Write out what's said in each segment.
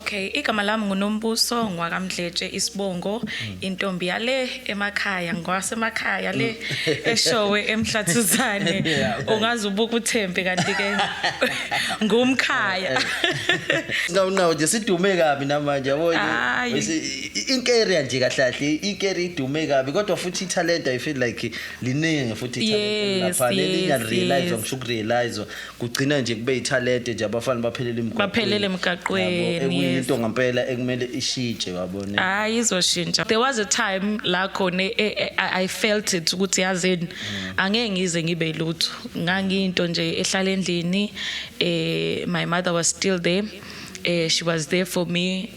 Okay, igama lami nguNombuso ngwaMdletshe isibongo intombi yale emakhaya ngwasemakhaya le eshowe emhlathuzane ungazi ubuka uThembe kanti ke ngumkhaya. No nje sidume kabi namanje yabona incareer nje kahlahle incareer idume kabi kodwa futhi italent I feel like liningi futhi italent lapha lelinya realize ngisho ukurealize kugcina nje kube italent nje abafana baphelele emgaqweni into ngempela ekumele ishitshe wabona hayi izoshintsha. There was a time la khona I felt it ukuthi yazini angeke ngize ngibe lutho ngangiyinto nje ehlala endlini. My mother was still there. She was there for me.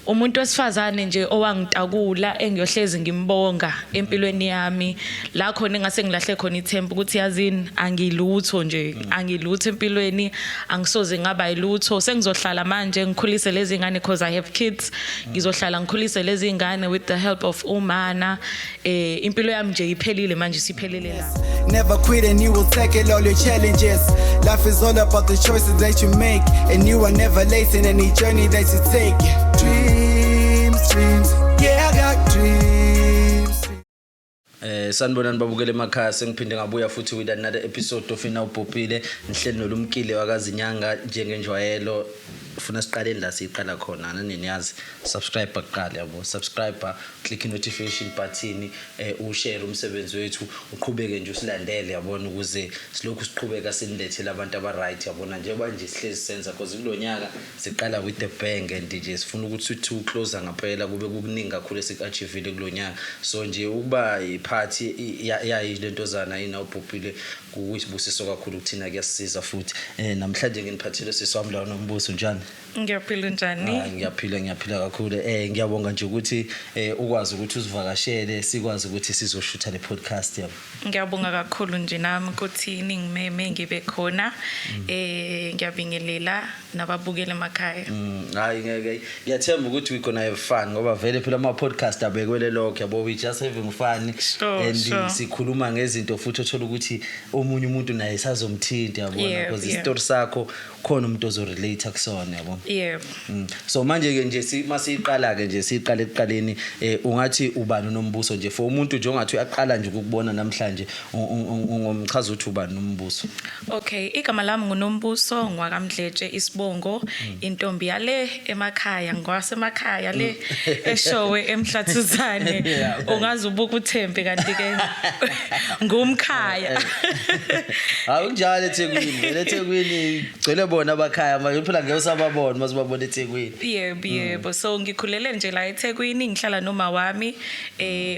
Umuntu wesifazane nje owangitakula engiyohlezi ngimbonga empilweni yami la khona engase ngilahle khona ithemba ukuthi yazini angilutho nje angilutho empilweni angisoze ngaba yilutho sengizohlala manje ngikhulise lezi ngane because I have kids ngizohlala ngikhulise lezi ngane with the help of umana impilo yami nje iphelile manje siphelele la. Never quit and you will tackle all your challenges. Life is all about the choices that you make and you are never late in any journey that you take. Dreams, yeah I got dreams. Sanibonani babukele emakhaya sengiphinde ngabuya futhi with another episode of Ina Upopile nihleli nolumkile wakazinyanga njengenjwayelo ufuna siqale la siqala khona naniyazi subscribe kuqala yabo subscribe click notification button ushare umsebenzi wethu uqhubeke nje usilandele yabona ukuze silokhu siqhubeka sinilethele abantu aba right yabona njengoba nje sihlezi senza because kulonyaka siqala with the bang and nje sifuna ukuthi to close ngaphela kube kukuningi kakhulu esikachievile kulonyaka so nje ukuba iparty yayi lentozana Ina Upopile kuyisibusiso kakhulu kuthina kuyasiza futhi namhlanje nginiphathele siswami la Nombuso njani. Ngiyaphila njani? Ngiyaphila kakhulu. Ngiyabonga nje ukuthi ukwazi ukuthi usivakashele sikwazi ukuthi sizoshutha le podcast yami. Ngiyabonga kakhulu nje nami ukuthi ningimeme ngibe khona. Ngiyabingelela nababukele emakhaya. Hayi ngiyathemba ukuthi we gonna have fun ngoba vele phela ama podcast abekwele lokho yabo we just having fun and sikhuluma ngezinto futhi othola ukuthi omunye umuntu naye sazomthinta yabona because istory sakho khona umuntu ozorelate akusona yabo. Yeah. So manje ke nje masiqala ke nje siqale ekuqaleni ungathi ubani uNombuso nje for umuntu nje ongathi uyaqala nje ukubona namhlanje ungomchaza uthi ubani uNombuso. Okay, igama lami nguNombuso ngwaMdletshe isibongo intombi yale emakhaya ngwasemakhaya le eshowe emhlathuzane ungazi ubuka uThembe kanti ke ngumkhaya. Awunjalo eThekwini gcwele bona abakhaya manje phela ngeke usababona masibabona eThekwini. Yebo so ngikhulele nje la eThekwini ngihlala noma wami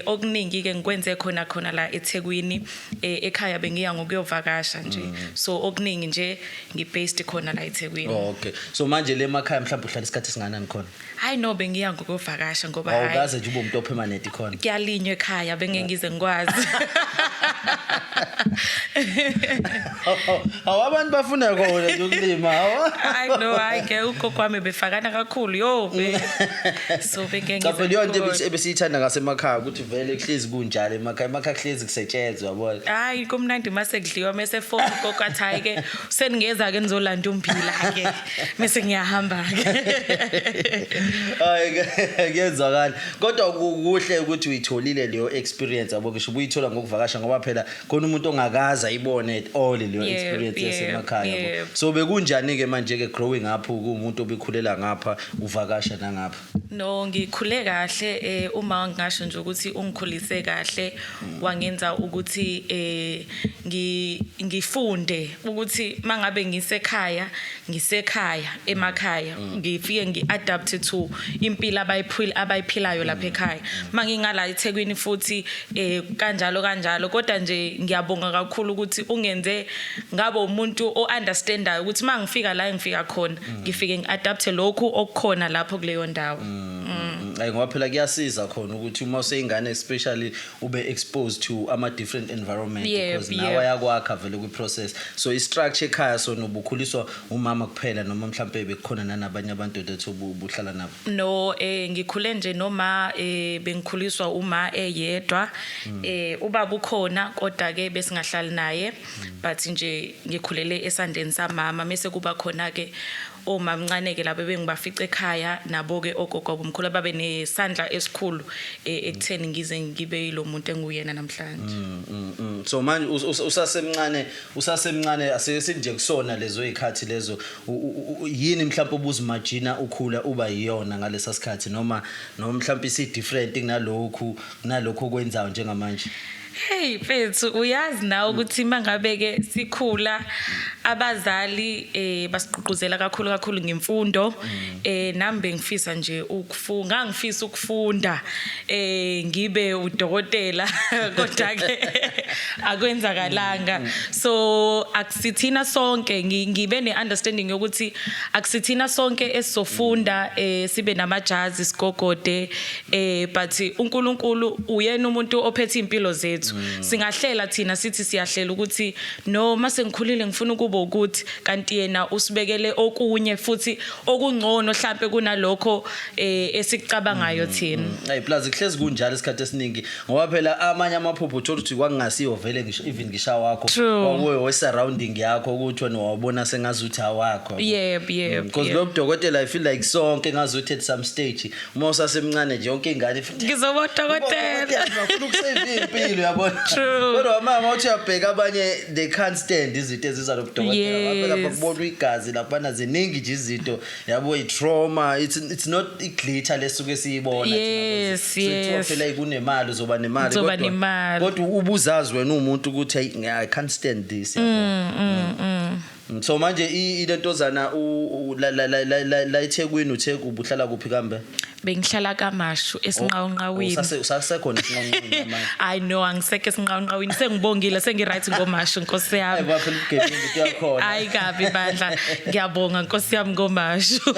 okuningi ke ngikwenze khona la eThekwini ekhaya bengiya ngokuyovakasha nje so okuningi nje ngibased khona la eThekwini. Okay so manje le emakhaya mhlawumbe uhlala isikhathi singanani khona? Hayi no bengiya ngokuvakasha ngoba hayi awukaze nje ube umuntu opermanent khona. Kuyalinywa ekhaya bengeke ngize ngikwazi. Abantu bafuna khona nje ukulima I know ke ugokwami befakana kakhulu so bengeke ngize. Cha leyo nto ebesiyithanda ngasemakhaya ukuthi vele kuhlezi kunjalo emakhaya kuhlezi kusetshenzwa yabona. Hayi kumnandi mase kudliwa mase phone kokwathi hayi ke seningeza ke nizolanda umphila ke mase ngiyahamba ke. Hayi kuyezwakala kodwa kuhle ukuthi uyitholile leyo experience yabo ngisho uyithola ngokuvakasha ngoba phela khona umuntu ongakaza ayibone all leyo experience yasemakhaya yabo. So bekunjani ke manje ke growing up umuntu obekhulela ngapha uvakasha nangapha? No ngikhule kahle uma ngingasho nje ukuthi ungikhulise kahle wangenza ukuthi ngifunde ukuthi mangabe ngisekhaya emakhaya ngifike ngiadapt to impilo abayiphilayo lapha ekhaya mangingala eThekwini futhi kanjalo kodwa nje ngiyabonga kakhulu ukuthi ungenze ngabe umuntu ounderstandayo ukuthi mangifika la ngifika khona ngifike ngiadapte lokhu okukhona lapho kuleyo ndawo. Hayi ngoba phela kuyasiza khona ukuthi uma useyingane especially ube exposed to ama different environment because nawe yakwakha vele ku process so I structure ekhaya so nobukhuliswa umama kuphela noma mhlambe bekukhona nanabanye abantu ethu obuhlala nabo. No ngikhule nje noma bengikhuliswa uma eyedwa ubaba ukhona kodwa ke besingahlali naye but nje ngikhulele esandleni samama mase kuba khona ke omamncane ke labo bengibafica ekhaya nabo ke ogogo bomkhulu babe nesandla esikhulu ekutheni ngize ngibe lo muntu enguyena namhlanje. So manje usasemncane asese nje kusona lezo izikhathi lezo yini mhlawumbe ubuzimagina ukhula uba yiyona ngalesa sikhathi noma mhlawumbe isi different kunalokho okwenzayo njengamanje. Hey mfethu uyazi nawe ukuthi mangabe ke sikhula abazali basiqhuquzela kakhulu ngemfundo nami bengifisa nje ukufunda ngangifisa ukufunda ngibe udokotela kodwa ke akwenzakalanga so akusithina sonke ngibe neunderstanding yokuthi akusithina sonke esizofunda sibe namajazi sigogode but uNkulunkulu uyena umuntu ophethe impilo zethu singahlela thina sithi siyahlela ukuthi noma sengikhulile ngifuna ukuba ukuthi kanti yena usibekele okunye futhi okungcono mhlawumbe kunalokho esikucabangayo thina. Hey plus ihlezi kunjalo isikhathi esiningi ngoba phela amanye amaphupho uthola ukuthi kwakungasiyo vele ngisho even ngisha wakho wakuwe surrounding yakho ukuthi wena wabona sengazuthi awakho. Yep. Because lo dokotela I feel like sonke ngazuthi at some stage uma usasemncane nje yonke ingane futhi ngizoba udokotela ngifuna ukusave impilo yabona. True. Kodwa mama uthi uyabheka abanye they can't stand izinto eziza lobudokotela baphela bakubona igazi laphana ziningi nje izinto yabo itrauma it's not iglitcher lesuke siyibona thina yes phela kunemali uzoba nemali kodwa ubuzazi wena umuntu ukuthi I can't stand this yabo. So manje ilentozana la eThekwini uTheku ubuhlala kuphi kambe? Bengihlala KwaMashu esinqawunqawini. Usasekhona esinqawunqawini manje. I know angiseke esinqawunqawini sengibongile sengiright ngoMashu Nkosi yami. Eba phela ugebengu kuyakhona. Hayi kabi bandla ngiyabonga Nkosi yami ngoMashu.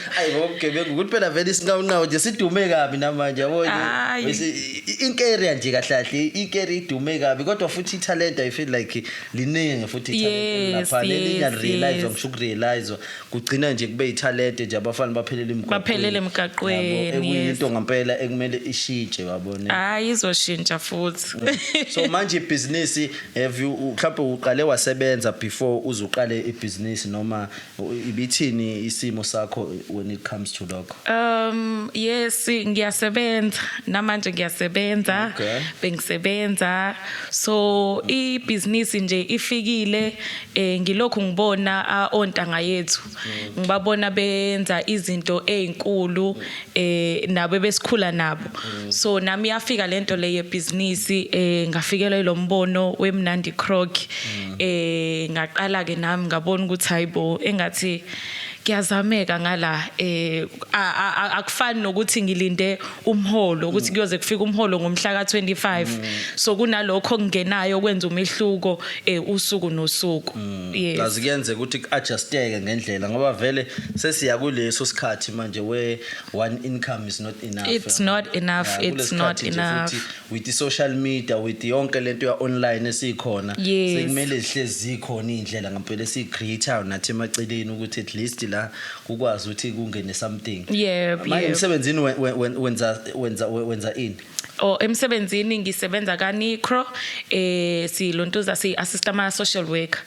Hayi ngobugebengu ukuthi phela vele isinqawunqawo nje sidume kabi namanje yabona. Incareer nje kahlahle incareer idume kabi kodwa futhi italent I feel like liningi futhi italent. Lapha realize ngishukurealize kugcina nje kube italent nje abafana baphelele emgaqweni ekuyinto ngempela ekumele ishintshe wabona hayi izoshintsha futhi. So manje business have you mhlawumbe uqale wasebenza before uzuqale ibusiness noma ibithini isimo sakho when it comes to lokho? Yes ngiyasebenza namanje ngiyasebenza bengisebenza so ibusiness nje ifikile ngilokhu ngibona ontanga yethu ngibabona benza izinto ezinkulu nabo besikhula nabo so nami yafika lento le yebusiness ngafikela lo mbono weMnandi Croc ngaqala ke nami ngabona ukuthi hayibo engathi kuyazameka ngala akufani nokuthi ngilinde umholo ukuthi kuyoze kufika umholo ngomhla ka25 so kunalokho kungenayo kwenza umehluko usuku nosuku. Yes kazi kuyenze ukuthi adjusteke ngendlela ngoba vele sesiya kuleso sikhathi manje where one income is not enough. It's not enough with the social media with yonke lento ya online esikhona sekumele zihlezi zikhona indlela ngempela esicreator nathi emaceleni ukuthi at least la ukwazi ukuthi kungene something. Manje emsebenzini wenza ini? Emsebenzini ngisebenza kaNicro silontuza si-assist ama-social worker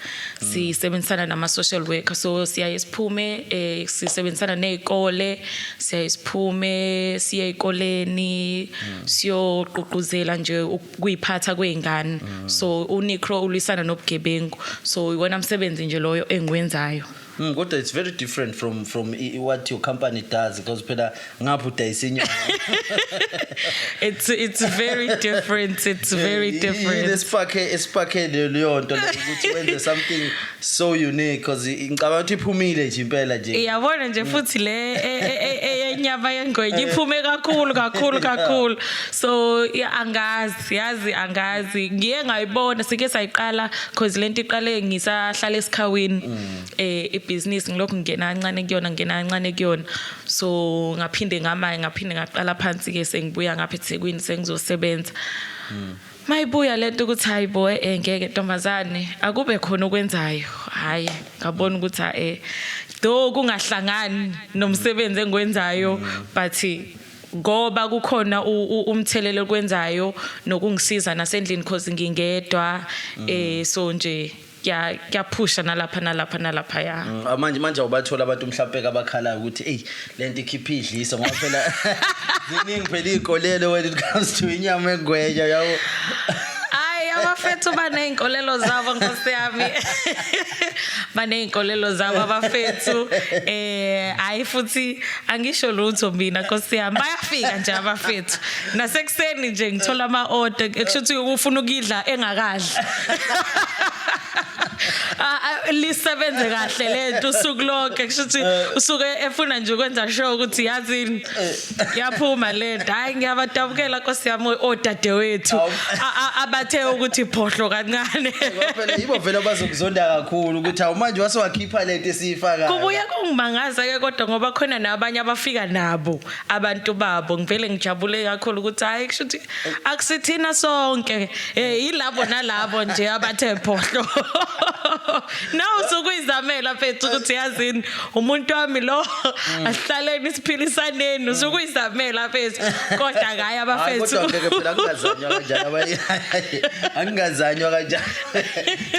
sisebenzisana nama-social worker so siyaye siphume sisebenzisana nezikole siyaye siphume siye ezikoleni siyoqhuquzela nje ukuyiphatha kwezingane so uNicro ulwisana nobugebengu so iwona umsebenzi nje loyo engiwenzayo. Kodwa it's very different from what your company does because phela ngapha udayisinya. It's very different. Esipakhe leyo nto ukuthi wenze something so unique because ngicabanga ukuthi iphumile nje impela nje. Iyabona nje futhi le enyama yengwenye iphume kakhulu so angazi ngiye ngayibona sike sayiqala because lento iqale ngisahlala esikhawini business ngilokhu ngena kancane kuyona so ngaphinde ngaqala phansi ke sengibuya ngapha eThekwini sengizosebenza mayibuya lento ukuthi hayibo ngeke ntombazane akube khona okwenzayo hayi ngabona ukuthi do kungahlangani nomsebenzi engwenzayo but ngoba kukhona umthelelo okwenzayo nokungisiza nasendlini because ngingedwa so nje kuyaphusha nalapha ya. Manje ubathola abantu mhlawumbe abakhala ukuthi hey lento ikhipha idlisa ngoba phela ziningi phela ikolelo when it comes to inyama engwenya yabo. Abafethu baneyinkolelo zabo Nkosi yami. Baneyinkolelo zabo abafethu. Hayi futhi angisho lutho mina Nkosi yami. Bayafika nje abafethu. Nasekuseni nje ngithola ama-order ekushuthi ufuna ukidla engakadli. Lisebenze kahle lento usuku lonke kushuthi usuke efuna nje ukwenza sure ukuthi yazini yaphuma lento. Hayi ngiyabadabukela Nkosi yami odadewethu abathe ukuthi phohlo kancane. Phela yibo vele bazokuzonda kakhulu ukuthi awumanje wasewakhipha lento esiyifaka. Kubuye kungimangaza ke kodwa ngoba khona nabanye abafika nabo abantu babo ngivele ngijabule kakhulu ukuthi hayi kushuthi akusithina sonke yilabo nalabo nje abathe phohlo. Nawu sukuyizamela mfethu ukuthi yazini umuntu wami lo asihlaleni isiphilisaneni usukuyizamela mfethu kodwa hayi abafethu. Kodwa ngeke phela kungazanywa kanjani abayi. Angingazanywa kanjani.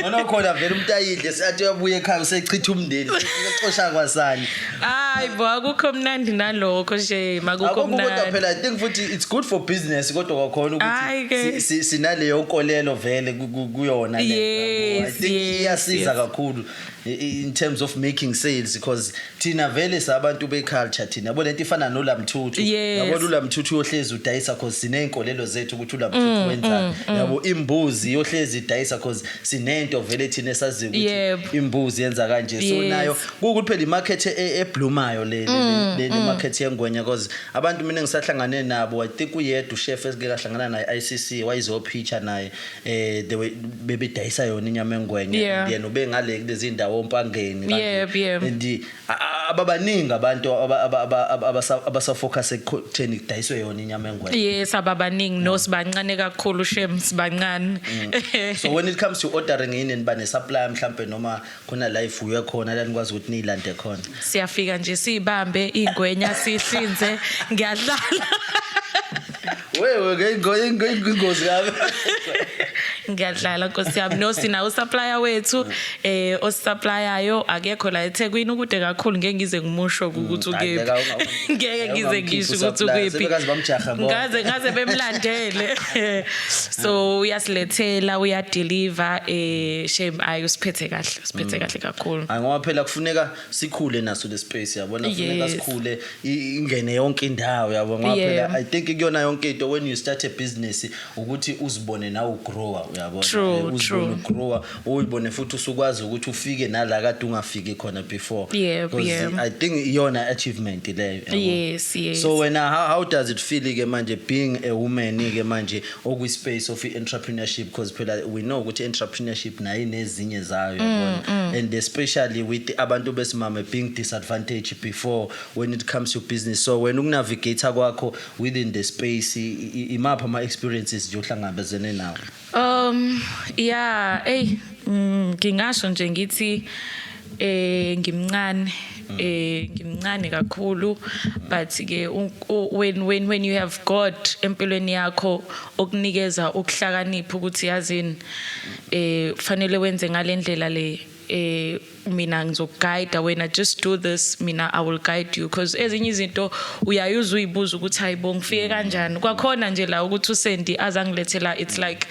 Wona khona vele umuntu ayidle sathi uyabuya ekhaya usechitha umndeni ucosha kwasani. Hayi bo akukho mnandi nalokho nje makukho mnandi. Kodwa phela I think futhi it's good for business kodwa kwakhona ukuthi sinaleyo nkolelo vele kuyona le. I think iyasiza kakhulu in terms of making sales because thina vele sabantu beculture thina yabo lento ifana nolamthuthu yabo ulamthuthu yohlezi udayisa because sinenkolelo zethu ukuthi ulamthuthu wenza yabo imbuzi yohlezi idayisa because sinento vele thina esazi ukuthi imbuzi yenza kanje so nayo ukuthi phela imarket eblumayo le market yengwenya because abantu mina ngisahlangane nabo I think uyedwa uchef esike kahlangana naye ICC wayizopitcha naye bebedayisa yona inyama engwenya yena ube ngale kulezi indawo ompangeni and ababaningi abantu abasafocus ekutheni kudayiswe yona inyama engwenya. Yes ababaningi nosibancane kakhulu shems bancane. So when it comes to ordering in niba ne supply mhlambe noma khona live uya khona la nikwazi ukuthi nilande khona. Siyafika nje sibambe ingwenya sihlinze ngiyadlala. Wewe ngiyingozi kabi. Ngiyadlala Nkosi yami no sina usupplier wethu osupplyayo akekho la eThekwini ukude kakhulu ngeke ngize ngimusho ukuthi ukephi. Ngeke ngize ngisho ukuthi ukephi. Ngaze bemlandele. So uyasilethela uyadeliver shame ayusiphethe kahle kakhulu. Ngoba phela kufuneka sikhule naso le space yabona kufuneka sikhule ingene yonke indawo yabo ngoba phela I think kuyona yonke into when you start a business ukuthi uzibone na ugrower uyabona uzibone ugrower uyibone futhi usukwazi ukuthi ufike nala kade ungafiki khona before because I think iyona achievement leyo. Yes. So when how does it feel ke manje being a woman ke manje okwi space of entrepreneurship because phela we know ukuthi entrepreneurship nayo inezinye zayo yabona and especially with abantu besimame being disadvantaged before when it comes to business. So when ukunavigate kwakho within the space imapha ama experiences nje uhlangabezene nawo. Ngingasho nje ngithi ngimncane kakhulu but ke when you have God empilweni yakho okunikeza ukuhlakanipha ukuthi yazini kufanele wenze ngalendlela le mina ngizoguide wena just do this mina I will guide you because ezinye izinto uyayuza uyibuza ukuthi hayibo ngifike kanjani kwakhona nje la ukuthi usendi azangilethela it's like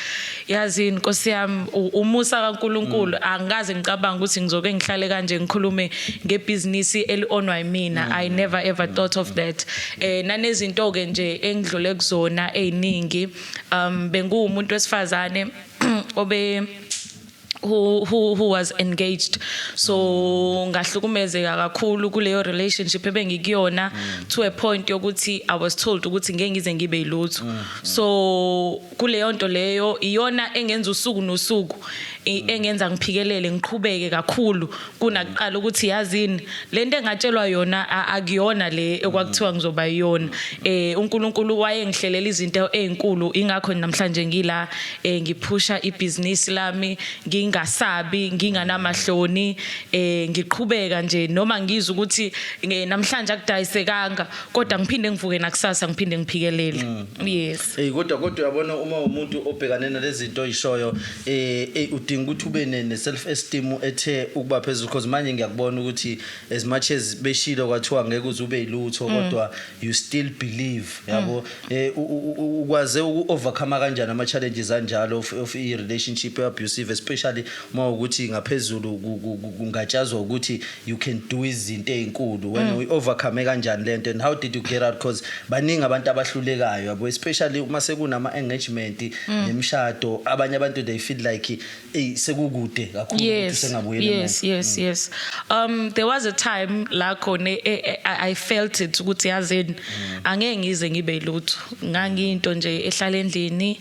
yazini Nkosi yami umusa kaNkuluNkulu angaze ngicabanga ukuthi ngizoke ngihlale kanje ngikhulume ngebusiness elionwa yimina. I never ever thought of that. Nanezinto ke nje engidlule kuzona eziningi bengumuntu wesifazane obe who was engaged so ngahlukumezeka kakhulu kuleyo relationship ebengikuyona to a point yokuthi I was told ukuthi ngeke ngize ngibe yilutho so kuleyo nto leyo iyona engenza usuku nosuku engenza ngiphikelele ngiqhubeke kakhulu kunaqala ukuthi yazini lento engatshelwa yona akuyona le ekwakuthiwa ngizoba yiyona uNkulunkulu wayengihlelela izinto ezinkulu ingakho namhlanje ngila ngiphusha ibusiness lami ngingasabi nginganamahloni ngiqhubeka nje noma ngizwe ukuthi namhlanje akudayisekanga kodwa ngiphinde ngivuke nakusasa ngiphinde ngiphikelele. Yes kodwa uyabona uma umuntu obhekane nalezi zinto oyishoyo udinga ukuthi ube ne self esteem ethe ukuba phezulu because manje ngiyakubona ukuthi as much as beshilo kwathiwa ngeke uzube ilutho kodwa you still believe yabo ukwaze uovercome kanjani ama challenges anjalo of i relationship abusive especially uma ukuthi ngaphezulu kungatshazwa ukuthi you can do izinto ezinkulu when we overcome kanjani lento and how did you get out because baningi abantu abahlulekayo yabo especially uma sekunama engagement nemshado abanye abantu they feel like sekukude kakhulu ukuthi sengabuyela yes there was a time la khona I felt it ukuthi yazini angeke ngize ngibe lutho ngangiyinto nje ehlala endlini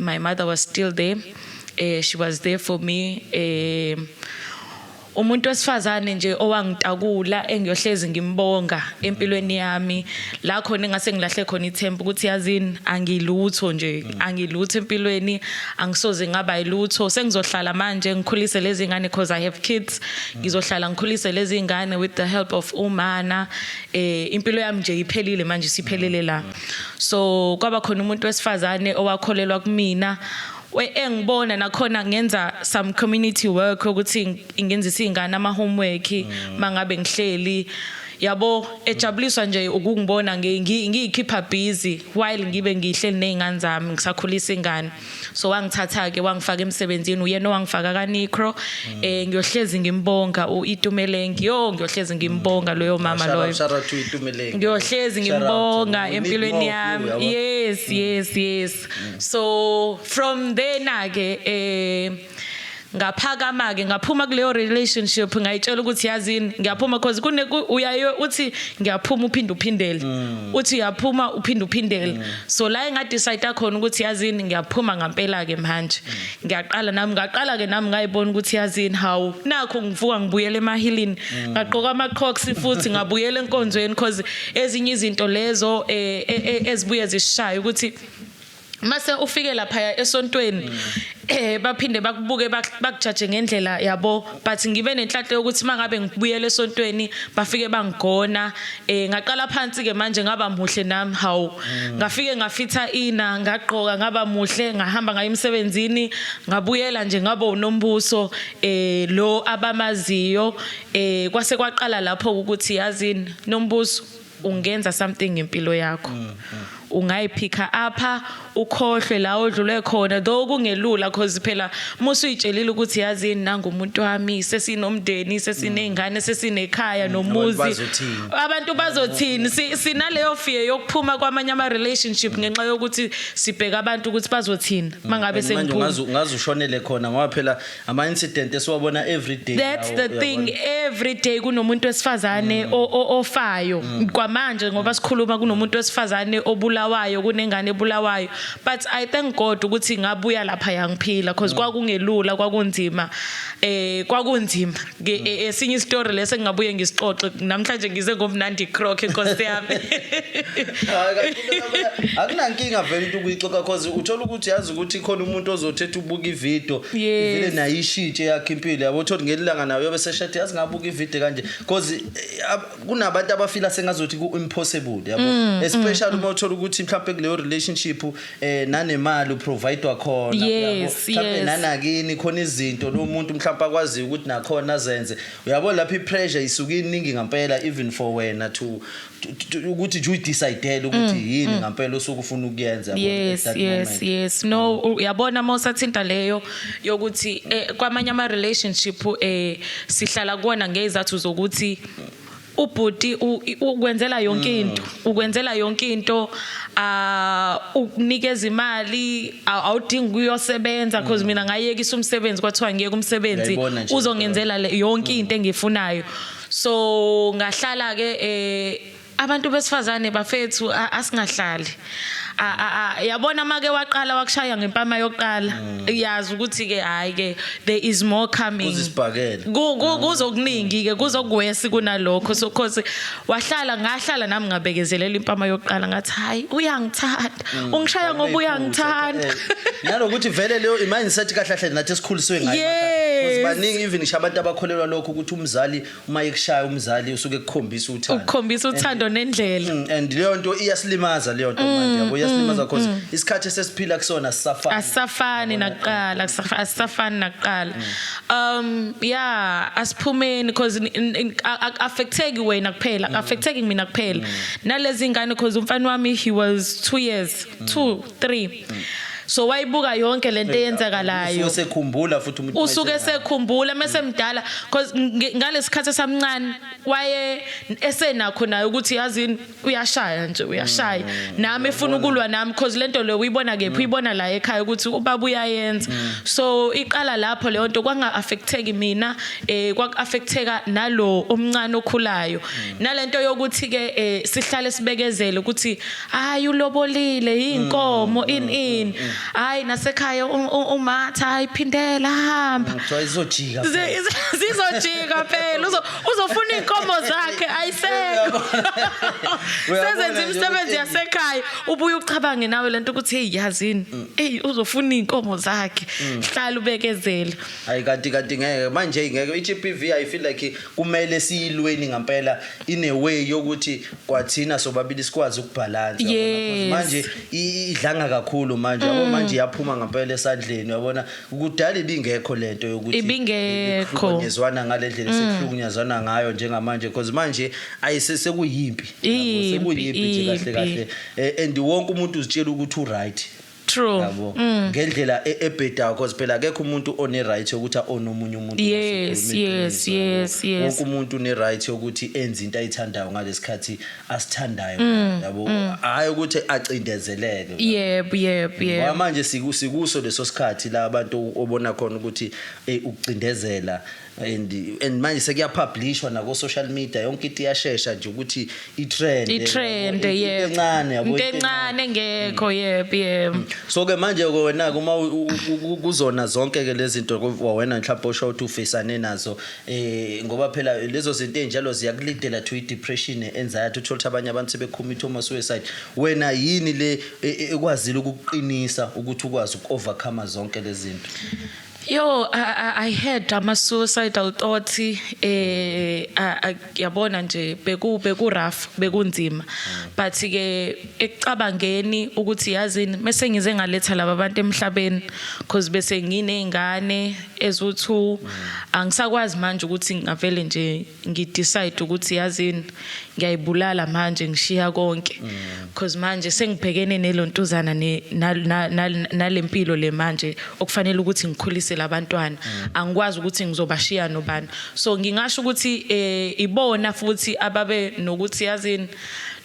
my mother was still there she was there for me umuntu wesifazane nje owangitakula engiyohlezi ngimbonga empilweni yami la khona ngase ngilahle khona ithemba ukuthi yazini angilutho nje angilutho empilweni angisoze ngaba yilutho sengizohlala manje ngikhulise lezi ngane because I have kids ngizohlala ngikhulise lezi ingane with the help of umana impilo yami nje iphelile manje siphelele la so kwaba khona umuntu wesifazane owakholelwa kumina engibona nakhona ngenza some community work ukuthi ingenzisa ingane ama homework mangabe ngihleli yabo ejabuliswa nje ukungibona ngiyikhipha busy while ngibe ngihleli nezingane zami ngisakhulisa ingane so wangithatha ke wangifaka emsebenzini uyena owangifaka kaNicro ngiyohlezi ngimbonga uItumeleng ngiyohlezi ngimbonga loyo mama loyo ngiyohlezi ngimbonga empilweni yami yes so from there na ke ngaphakama ke ngaphuma kuleyo relationship ngayitshela ukuthi yazini ngiyaphuma because uyayo uthi ngiyaphuma uphindele uthi uyaphuma uphindele so la engadecide khona ukuthi yazini ngiyaphuma ngempela ke manje ngaqala ke nami ngayibona ukuthi yazini how nakho ngivuka ngibuyele emahilini ngaqoka ama Crocs futhi ngabuyela enkonzweni because ezinye izinto lezo ezibuye zishaya ukuthi mase ufike lapha esontweni baphinde bakubuke bakujaje ngendlela yabo but ngibe nenhlanhla yokuthi mangabe ngibuyele esontweni bafike bangigona ngaqala phansi ke manje ngaba muhle nami how ngafike ngafitha ina ngaqoka ngaba muhle ngahamba ngaye emsebenzini ngabuyela nje ngaba uNombuso lo abamaziyo kwase kwaqala lapho ukuthi yazini Nombuso ungenza something ngempilo yakho ungayiphika apha ukhohlwe la odlule khona though kungelula because phela musuyitshelile ukuthi yazini nangumuntu wami sesinomndeni sesinengane sesinekhaya nomuzi abantu bazothini sinaleyo fear yokuphuma kwamanye ama relationship ngenxa yokuthi sibheka abantu ukuthi bazothini mangabe sengiphuma ngaze ushonele khona ngoba phela ama incident esiwabona every day that's the thing every day kunomuntu wesifazane ofayo kwamanje ngoba sikhuluma kunomuntu wesifazane obulawayo kunengane ebulawayo but I thank God ukuthi ngabuya lapha yangiphila because kwakungelula kwakunzima kwakunzima esinye istory lese ngingabuye ngisixoxe namhlanje ngize ngomnandi Croc inkosi yami akunankinga vele into ukuyixoxa because uthola ukuthi yazi ukuthi khona umuntu ozothetha ubuka ivideo vele nayishitshe yakhe impilo yabo uthola ngelilanga nayo yobe seshathi yazi ngabuka ivideo kanje because kunabantu abafila sengazothi ku impossible yabo especially uma uthola ukuthi mhlawumbe kuleyo relationship nanemali uprovidewa khona yabo mhlawumbe nanakini khona izinto lo muntu mhlawumbe akwazi ukuthi nakhona azenze uyabona lapha ipressure isuka iningi ngempela even for wena to ukuthi you decide ukuthi yini ngempela osukufuna ukuyenza yes no uyabona mawusathinta leyo yokuthi kwamanye ama relationship sihlala kuona ngezathu zokuthi ubhuti ukwenzela yonke into ukunikeza imali awudingi uyosebenza because mina ngayekisa umsebenzi kwathiwa ngiyeke umsebenzi uzongenzela yonke into engifunayo so ngahlala ke abantu besifazane bafethu asingahlali yabona make waqala wakushaya ngempama yokuqala yazi ukuthi ke hayi ke there is more coming uzisibhakela kuzokuningi ke kuzogwesi kunalokho so cause ngahlala nami ngabekezelela impama yokuqala ngathi hayi uyangithanda ungishaya ngoba uyangithanda nalokuthi vele leyo mindset kahle nathi esikhuliswe ngayo because baningi even abantu abakholelwa lokho ukuthi umzali uma ekushaya umzali usuke ekukhombisa uthando ukukhombisa uthando nendlela and leyo nto iyasilimaza leyo nto manje yabo iyasilimaza because isikhathi esesiphila kusona asafani nakuqala asafani nakuqala yeah asiphumeni because affecteki wena kuphela affecteki mina kuphela nalezi ngane because umfana wami he was 2 years 2-3 so wayibuka yonke lento eyenzakalayo usekhumbula futhi umuntu usuke sekhumbula mesemdala because ngalesikhathi samncane waye esenakho nayo ukuthi yazini uyashaya nje uyashaya nami efuna ukulwa nami because lento le uyibona kephi uyibona la ekhaya ukuthi ubaba uyayenza so iqala lapho leyo nto kwanga affecteki mina kwaka-affecteka nalo omncane okhulayo nalento yokuthi ke sihlale sibekezele ukuthi hayi ulobolile inkomo in hayi nasekhaya umatha hayiphindela hamba izojika zizojika phela uzofuna inkomo zakhe ayisekho sezenza imisebenzi yasekhaya ubuye ucabange nawe lento ukuthi hey yazini uzofuna inkomo zakhe hlala ubekezela hayi kanti ngeke manje ngeke iGPV I feel like kumele siyilweni ngempela in a way yokuthi kwathina sobabili sikwazi ukubalance manje idlanga kakhulu manje manje yaphuma ngempela esandleni yabona ukudala ibingekho lento yokuthi ibingekho ngezwana ngalendlela sekuhlukunyazwana ngayo njengamanje because manje ayisesekuyimpi sekuyimpi nje kahle kahle and wonke umuntu uzitshela ukuthi uright true yabo ngendlela ebhedayo because phela akekho umuntu one right ukuthi onomunye umuntu yes wonke umuntu une right yokuthi enze into ayithandayo ngalesikhathi asithandayo yabo hayi ukuthi acindezeleke yebo manje sikuso leso sikhathi la abantu obona khona ukuthi ukucindezela and manje sekuyapublishwa na ku social media yonke into iyashesha nje ukuthi itrend encane yabo encane ngekho yebo so ke manje wena kuma kuzona zonke ke lezi zinto wena mhlawumbe osho ukuthi ufacane nazo ngoba phela lezo zinto enjalo ziyakulidela to depression anxiety uthola abanye abantu sebecommit suicide wena yini le ekwazile ukuqinisa ukuthi ukwazi ukovercome zonke lezi zinto Yo, I had ama-suicidal thoughts, yabona nje, beku rough, bekunzima. But ke ekucabangeni ukuthi yazini, mase ngize ngaletha laba bantu emhlabeni, because bese nginey'ngane ezu-2, angisakwazi manje ukuthi ngavele nje ngidecide ukuthi yazini, ngiyayibulala manje ngishiya konke. Because manje sengibhekene nelontuzana nalempilo le manje okufanele ukuthi ngikhulise labantwana angikwazi ukuthi ngizobashiya nobani so ngingasho ukuthi ibona futhi ababe nokuthi yazini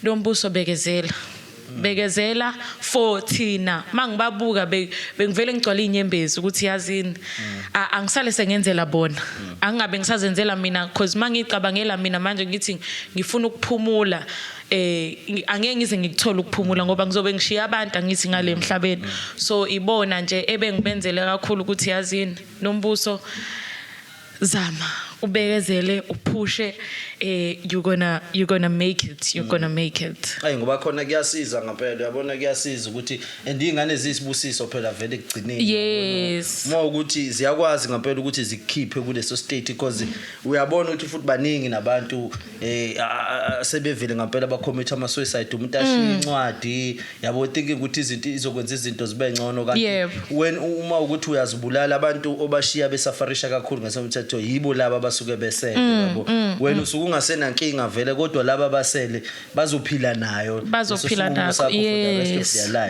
Nombuso bekezela for thina mangibabuka bengivele ngicwala inyembezi ukuthi yazini angisale sengenzela bona angingabe ngisazenzela mina because mangicabangela mina manje ngithi ngifuna ukuphumula angeke ngize ngikuthola ukuphumula ngoba ngizobe ngishiya abantu angithi ngale emhlabeni so ibona nje ebengibenzele kakhulu ukuthi yazini Nombuso zama ubekezele uphushe you're gonna make it hayi ngoba khona kuyasiza ngempela uyabona kuyasiza ukuthi andingane ezisibusiso phela vele ekugcineni yes uma ukuthi ziyakwazi ngempela ukuthi zikhiphe kuleso state because uyabona ukuthi futhi baningi nabantu sebevele ngempela bacommit ama suicide umuntu ashiya incwadi yabo thinking ukuthi izinto izokwenza izinto zibe ngcono kanti when uma ukuthi uyazibulala abantu obashiya besafarisha kakhulu ngesemthetho yibo laba basuke besele yabo wena usuku ungasena nkinga vele kodwa laba basele bazophila nayo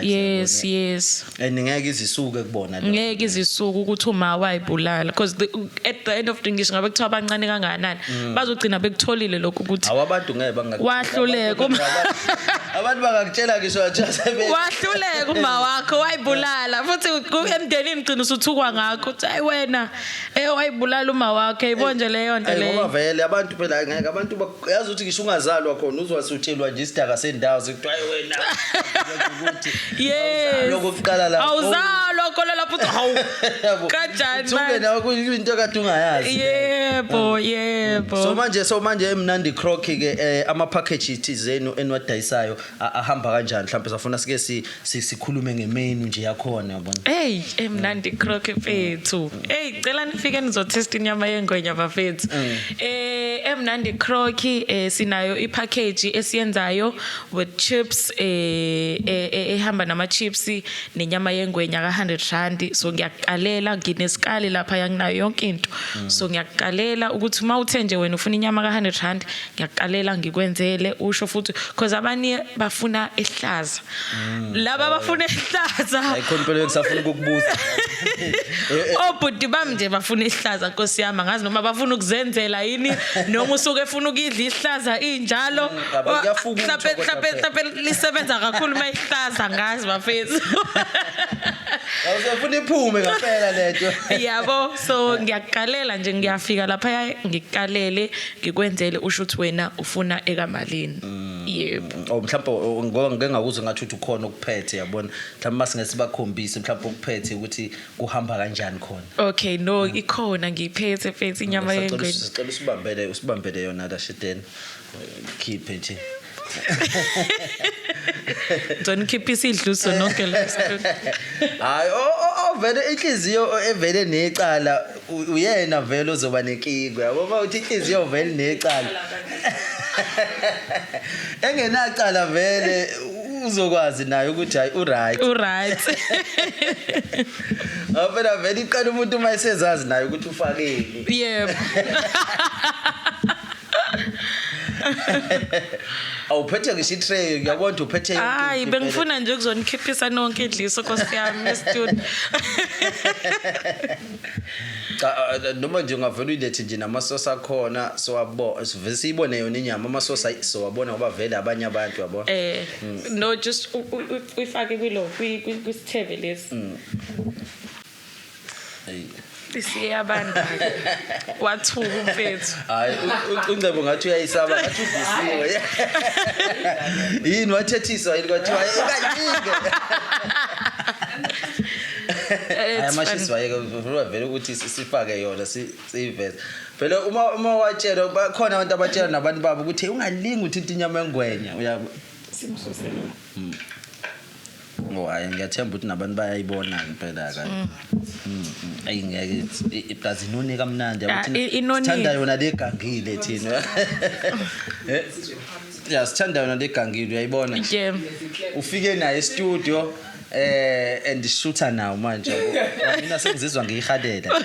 yes and ngeke izisuke kubona lo ngeke izisuke ukuthi uma wayibulala because at the end of the ngisho ngabe kuthiwa abancane kangakanani bazogcina bekutholile lokho ukuthi awabantu ngeke wahluleka abantu bangakutshela ngisho just wahluleka uma wakho wayibulala futhi emndenini gcina usuthukwa ngakho uthi ayi wena wayibulala uma wakho ibonje leyo nto leyo ngoba vele abantu phela ngeke abantu yazi ukuthi ngisho ungazalwa khona uzwasutshelwa nje isidaka sendawo sekuthiwa ayi wena ukuthi yes lokuqala la awuzalwa khona lapho uthi hawu kanjani manje nawe kuyinto kade ungayazi yebo so manje Mnandi Croc ke ama packages zenu enwadayisayo ahamba kanjani mhlawumbe safuna sike sikhulume ngemenu nje yakhona yabona. Hey, Mnandi Croc mfethu. Hey, cela nifike nizotest inyama yengwenya bafethu. Mnandi Croc sinayo ipackage esiyenzayo with chips ehamba nama chips nenyama yengwenya ka 100 rand. So ngiyaqalela nginesikali lapha yanginayo yonke into. So ngiyaqalela ukuthi uma uthe nje wena ufuna inyama ka 100 rand ngiyaqalela ngikwenzele usho futhi because abanye bafuna ehlaza. Laba bafuna ehlaza. Ayikhona impela ngisafuna ukukubuza. Obhuti bami nje bafuna ihlaza Nkosi yami ngazi noma bafuna ukuzenzela yini noma usuke efuna ukidla ihlaza injalo mhlawumbe lisebenza kakhulu mayihlaza ngazi bafethu. Awusafuna iphume ngaphela lento. Yabo so ngiyaqalela nje ngiyafika lapha ngikalele ngikwenzele usho ukuthi wena ufuna ekamalini. Yebo. Mhlawumbe ngoba ngeke ngakuzwe ngathi uthi ukhona ukuphethe yabona mhlawumbe masingese bakhombise mhlawumbe ukuphethe ukuthi kuhamba kanjani khona. Okay no ikhona ngiphethe mfethu inyama yengwe. Sicela usibambele yona la shedeni. Keep nje. Don't keep isidluso nonke la. Hayi vele inhliziyo evele necala uyena vele ozoba nenkinga yabo bawuthi inhliziyo vele necala. Engenacala vele uzokwazi nayo ukuthi hayi uright. Phela vele iqala umuntu mayisezazi nayo ukuthi ufakeni. Yebo. Awuphethe ngisho i-tray ngiyabona uphethe yonke. Hayi bengifuna nje ukuzonikhipisa nonke idliso Nkosi yami e-studio. Noma nje ungavela uyilethe nje namasosi akhona sivese siyibone yona inyama amasosi sowabona ngoba vele abanye abantu yabona. No just uyifake kwisithebe lesi. Siyabanda wathuka mfethu. Hayi uNcebo ngathi uyayisaba ngathi uvisiwe. Yini wathethiswa yini kwathi ayikaningi. Ayamashizwa yeke vele ukuthi sifake yona siveze. Phela uma watshela bakhona abantu abatshela nabantu babo ukuthi ungalingi uthinta inyama engwenya uyabo. Simsusela. Hayi ngiyathemba ukuthi nabantu bayayibona phela ka. Ayingeke iplazi inoni kaMnandi yakuthi sithanda yona legangile thina. Sithanda yona legangile uyayibona. Ufike naye e-studio and shooter now manje mina sengizizwa ngiyihalela.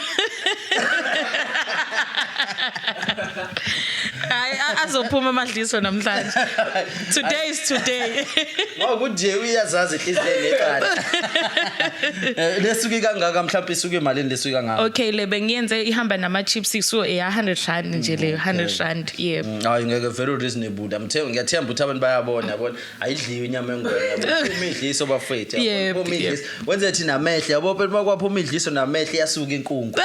Hayi azophuma amadliso namhlanje. Today is today. Ngokuthi uyazazi inhliziyo necala. Lesuke kangaka mhlawumbe isuke emalini lesuke kangaka. Okay le bengiyenze ihamba nama chips so 100 rand nje le 100 rand yebo. Hayi ngeke very reasonable. Ngiyathemba ukuthi abantu bayabona yabona ayidliwe inyama engwenya. Uma idliso bafethu yabo. Uma idliso wenze thina amehle yabo phela makwaphuma idliso namehle yasuka inkungu.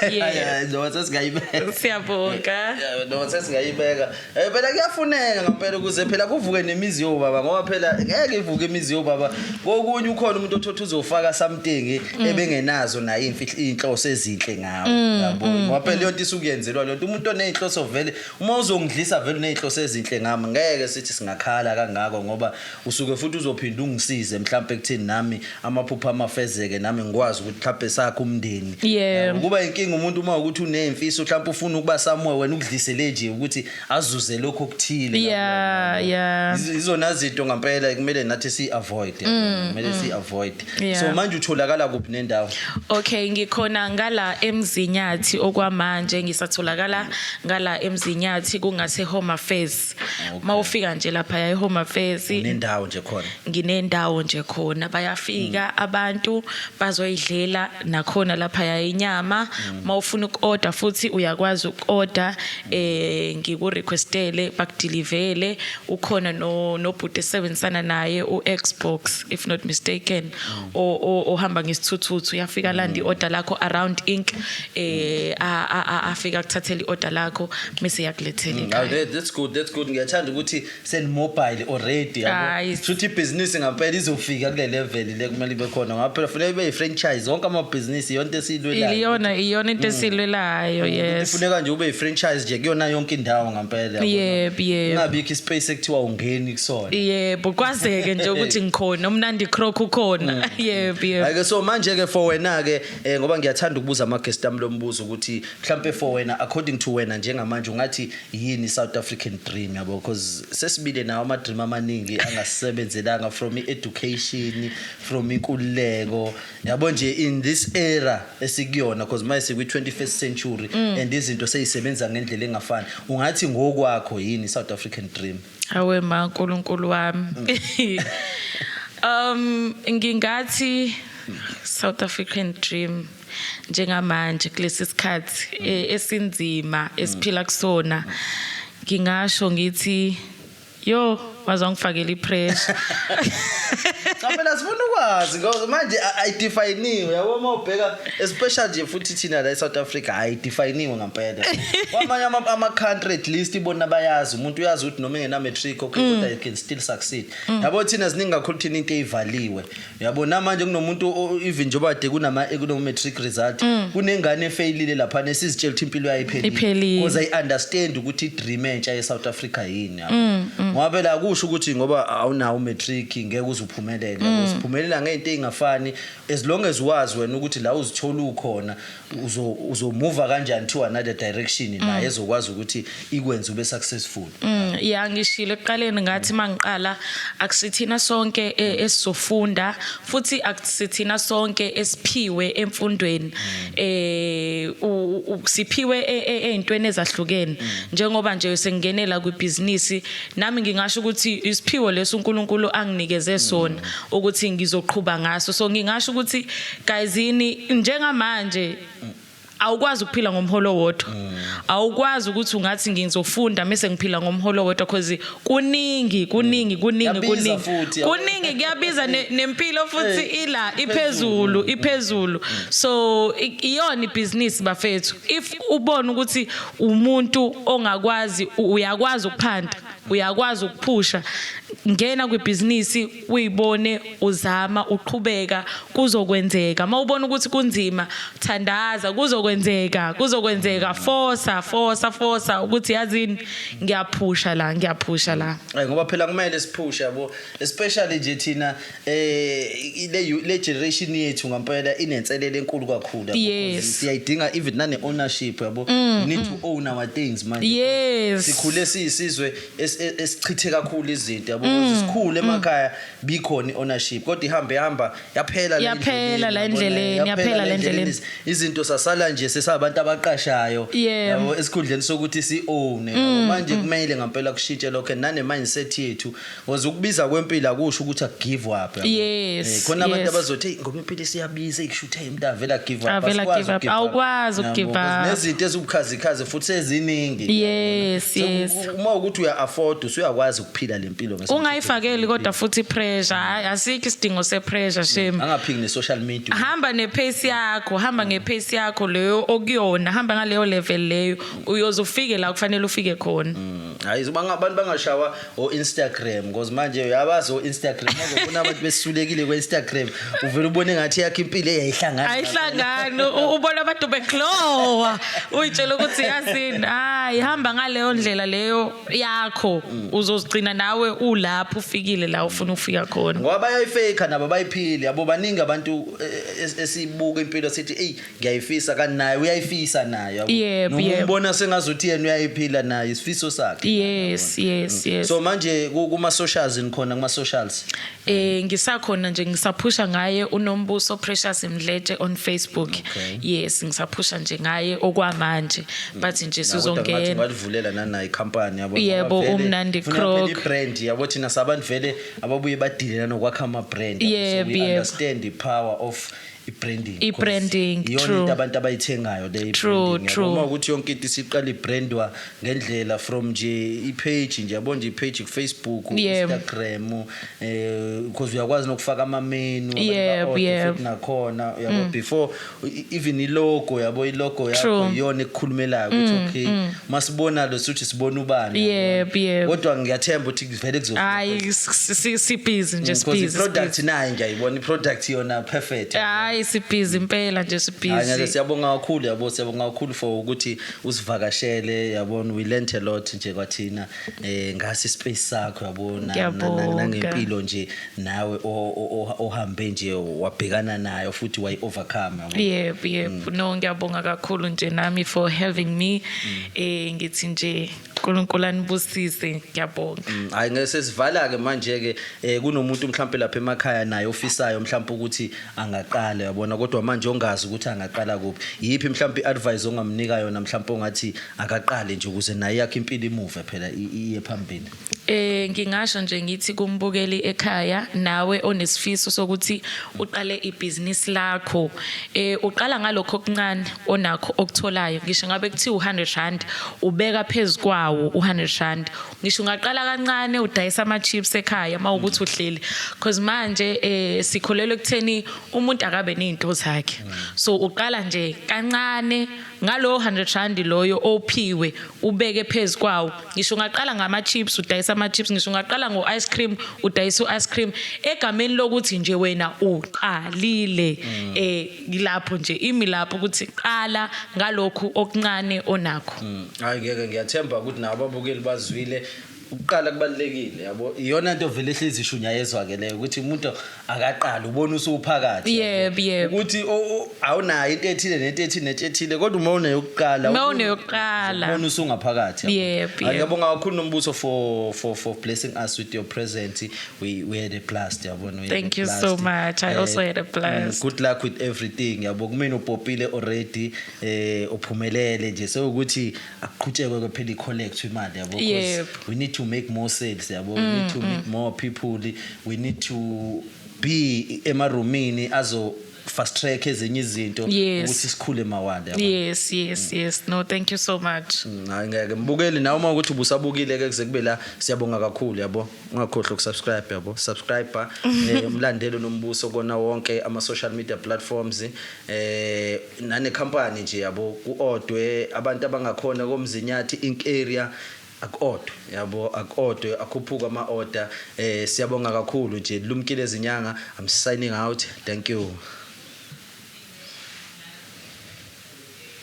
Yeah, no sesingayibeka. Siyabonga. No sesingayibeka. Phela kuyafuneka ngempela ukuze phela kuvuke nemizi yobaba ngoba phela ngeke ivuke imizi yobaba. Kokunye ukhona umuntu othotha uzofaka something ebengenazo naye inhloso ezinhle ngawo. Yabona. Ngoba phela yonke isukuyenzelwa lonto umuntu onenhloso vele uma uzongidlisa vele unenhloso ezinhle ngami ngeke sithi singakhala kangako ngoba usuke futhi uzophinda ungisize mhlawumbe ekuthini nami amaphupho amafezeke nami ngikwazi ukuthi mhlawumbe sakho umndeni. Kuba inkinga umuntu uma ukuthi unemfiso mhlawumbe ufuna ukuba somewhere wena ukudlisele nje ukuthi azuze lokho okuthile. Yeah. Izona zinto ngempela kumele nathi si-avoid. Kumele si-avoid. So manje utholakala kuphi nendawo? Okay ngikhona ngala eMzinyathi okwamanje ngisatholakala ngala eMzinyathi kungase Home Affairs. Mawufika nje lapha ya Home Affairs nendawo nje khona. Nginendawo nje khona bayafika abantu bazoyidlela nakhona lapha ya inyama mawufuna ukorder futhi uyakwazi ukorder ngiku requestele bakudeliverele ukhona nobhuti esebenzisana naye uXbox if not mistaken ohamba ngesithuthuthu uyafika landi iorder lakho around Inc afika kuthathela iorder lakho bese yakulethela ekhaya. That's good ngiyathanda ukuthi send mobile already yabo futhi business ngempela izofika kule level le kumele ibe khona ngaphela fanele ibe franchise wonke ama business yonke esilwelayo iyona iyona into esilwelayo yes kufuneka nje ube i-franchise nje kuyona yonke indawo ngampela yebo ngabikho ispace ekuthiwa ungeni kusona yebo kwazeke nje ukuthi ngikhona Mnandi Croc ukhona yebo ake so manje ke for wena ke ngoba ngiyathanda ukubuza ama guest ami lo mbuzo ukuthi mhlambe for wena according to wena njengamanje ungathi yini South African dream yabo because sesibile nawo ama dream amaningi angasisebenzelanga from education from inkululeko yabo nje in this era esikuyona because manje sikwi 21st century and izinto seyisebenza ngendlela engafani ungathi ngokwakho yini South African dream awe ma uNkulunkulu wami ngingathi South African dream njengamanje kulesi sikhathi esinzima esiphila kusona ngingasho ngithi yo wazongifakela ipressure Ngapela sifuna ukwazi ngoba manje ayidefiniwe yabo mawubheka especially nje futhi thina la eSouth Africa ayidefiniwe ngampela kwamanye ama country at least ibona bayazi umuntu uyazi ukuthi noma engena matric okay kodwa you can still succeed yabo thina siningi kakhulu thina into eyivaliwe yabo namanje kunomuntu even njoba de kunama matric result kunengane efailile lapha nesizitshela ukuthi impilo yayipheli because I understand ukuthi idream entsha eSouth Africa yini yabo ngoba la kusho ukuthi ngoba awunawo matric ngeke uzuphumelele usiphumelela ngento ezingafani as long as wazi wena ukuthi la uzithola ukhona uzomove kanjani to another direction naye ezokwazi ukuthi ikwenze ube successful yeah ngishilo eqaleni ngathi mangiqala akusithina sonke esizofunda futhi akusithina sonke esiphiwe emfundweni siphiwe ezintweni ezahlukene njengoba nje sengingenela kwibusiness nami ngingasho ukuthi isiphiwo leso uNkulunkulu anginikeze sona ukuthi ngizoqhubha ngaso so ngingasho ukuthi guyisini njengamanje awukwazi ukuphila ngomholo wodwa awukwazi ukuthi ungathi ngizofunda mase ngiphila ngomholo wodwa because kuningi kuyabiza nempilo futhi ila iphezulu so iyona ibusiness bafethu if ubona ukuthi umuntu ongakwazi uyakwazi ukuphanda uyakwazi ukuphusha ngena kwibusiness uyibone uzama uqhubeka kuzokwenzeka mawubona ukuthi kunzima thandaza kuzokwenzeka force ukuthi yazini ngiyaphusha la ngoba phela kumele siphushe yabo especially nje thina le generation yethu ngampela inenselele enkulu kakhulu yabo siyayidinga even nane ownership yabo we need to own our things manje sikhule siyisizwe esichithe kakhulu izinto yabo sikhule emakhaya bikhona ownership kodwa ihamba yaphela la endleleni izinto sasala nje sesabantu abaqashayo yabo esikhundleni sokuthi si own manje kumele ngampela kushintshe lokho nane mindset yethu ngoba ukubiza kwempilo akusho ukuthi give up khona abantu abazothi ngoba impilo siyabiza ikushuthe umuntu avela give up awukwazi ukugive up nezinto ezibukhazikhazi futhi eziningi uma ukuthi uya afford usuyakwazi ukuphila lempilo ungayifakeli kodwa futhi pressure asikho isidingo sepressure shame angaphiki ne-social media hamba ngepace yakho leyo okuyona hamba ngaleyo level leyo uyozufike la kufanele ufike khona hayi abantu bangashawa Instagram because manje uyabazi Instagram uzobona abantu besulekile ku-Instagram uvela ubone ngathi yakho impilo ayihlangani ubona abantu beglowa uyitshela ukuthi yazini hayi hamba ngaleyo ndlela leyo yakho uzozigcina nawe ulapho ufikile la ufuna ukufika khona ngoba bayayifake nabo bayiphile yabo baningi abantu esibuka impilo sithi hey ngiyayifisa kanaye uyayifisa nayo ubona sengazuthi yena uyayiphila naye isifiso sakhe yes so manje kuma socials nikhona kuma socials ngisakhona nje ngisaphusha ngaye uNombuso Precious Mdletshe on Facebook yes ngisaphusha nje ngaye okwamanje but nje sizongena bavulela nana icompany yabo Mnandi Croc brand yabo thina sabantu vele ababuye badilela nokwakha ama brand so we understand the power of i-branding iyona into abantu abayithengayo le branding uma ukuthi yonke into siqala ibrandwa ngendlela from nje i-page nje yabo nje i-page ku Facebook Instagram because uyakwazi nokufaka ama menu futhi nakhona yabo before even ilogo yabo ilogo yakho iyona ekukhulumelayo ukuthi okay masibona lo suthi sibona ubani kodwa ngiyathemba ukuthi vele kuzofika hayi si busy nje busy product nayo nje ayibona i-product yona perfect hayi sibhizi impela nje Hayi sibhizi. siyabonga kakhulu yabo, siyabonga kakhulu for ukuthi usivakashele yabona, we learned a lot nje kwathina ngasi space sakho yabona nangempilo nje nawe ohambe nje wabhekana nayo futhi way overcome yabo. Yep. No, ngiyabonga kakhulu nje nami for having me. Ngithi nje uNkulunkulu anibusise, ngiyabonga. Hayi ngeke sivala ke manje ke kunomuntu mhlawumbe lapha emakhaya naye ofisayo mhlawumbe ukuthi angaqala yabona, kodwa manje ongazi ukuthi angaqala kuphi. Yipi mhlawumbe iadvice ongamnika yona mhlawumbe ongathi akaqale nje ukuze naye yakhe impilo imuve phela iye phambili? Ngingasho nje ngithi kumbukeli ekhaya nawe onesifiso sokuthi uqale ibusiness lakho, uqala ngalokho okuncane onakho okutholayo. Ngisho ngabe kuthiwa 100 rand ubeka phezukwawo 100 rand, ngisho ungaqala kancane udayisa ama chips ekhaya mawukuthi uhleli, because manje sikholelwe ekutheni umuntu akabe nezinto zakhe. So uqala nje kancane ngalo 100 rand loyo ophiwe ubeke phezukwawo. Ngisho ungaqala ngama chips udayisa ama chips, ngisho ungaqala ngo ice cream udayisa ice cream, egameni lokuthi nje wena uqalile. Ilapho nje imi lapho ukuthi qala ngalokho okuncane onakho. Hayi ngeke ngiyathemba ukuthi nabo ababukeli bazwile ukuqala kubalekile yabo, iyona into vele ehlezi ishunya yezwa ke leyo ukuthi umuntu akaqala ubona usuphakathi. Yep. Ukuthi awunayo into ethile nethile kodwa uma uneyokuqala ubona usungaphakathi. Yep. Ngiyabonga kakhulu Nombuso for blessing us with your presence. We had a blast yabona. Thank you so much. I also had a blast. Good luck with everything yabo. Kumina upopile already uphumelele nje, so ukuthi akuqhutshekwe phela i-collect imali yabo, because we need to make more sales yabo. We need to meet more people. We need to be emarumini azo fast track ezinye izinto ukuthi sikhule mawanda yabo. Yes. No, thank you so much. Hayi ngeke mbukeli nawe uma ukuthi ubusabukile ke kuze kube la, siyabonga kakhulu yabo. Ungakhohlwa ukusubscribe yabo. Subscriber umlandelo Nombuso kona wonke ama social media platforms nane company nje yabo, kuodwe abantu abangakhona komzinyathi Inc area akodwe yabo, akodwe akhuphuka ama order. Siyabonga kakhulu nje, lumkile izinyanga. I'm signing out. Thank you.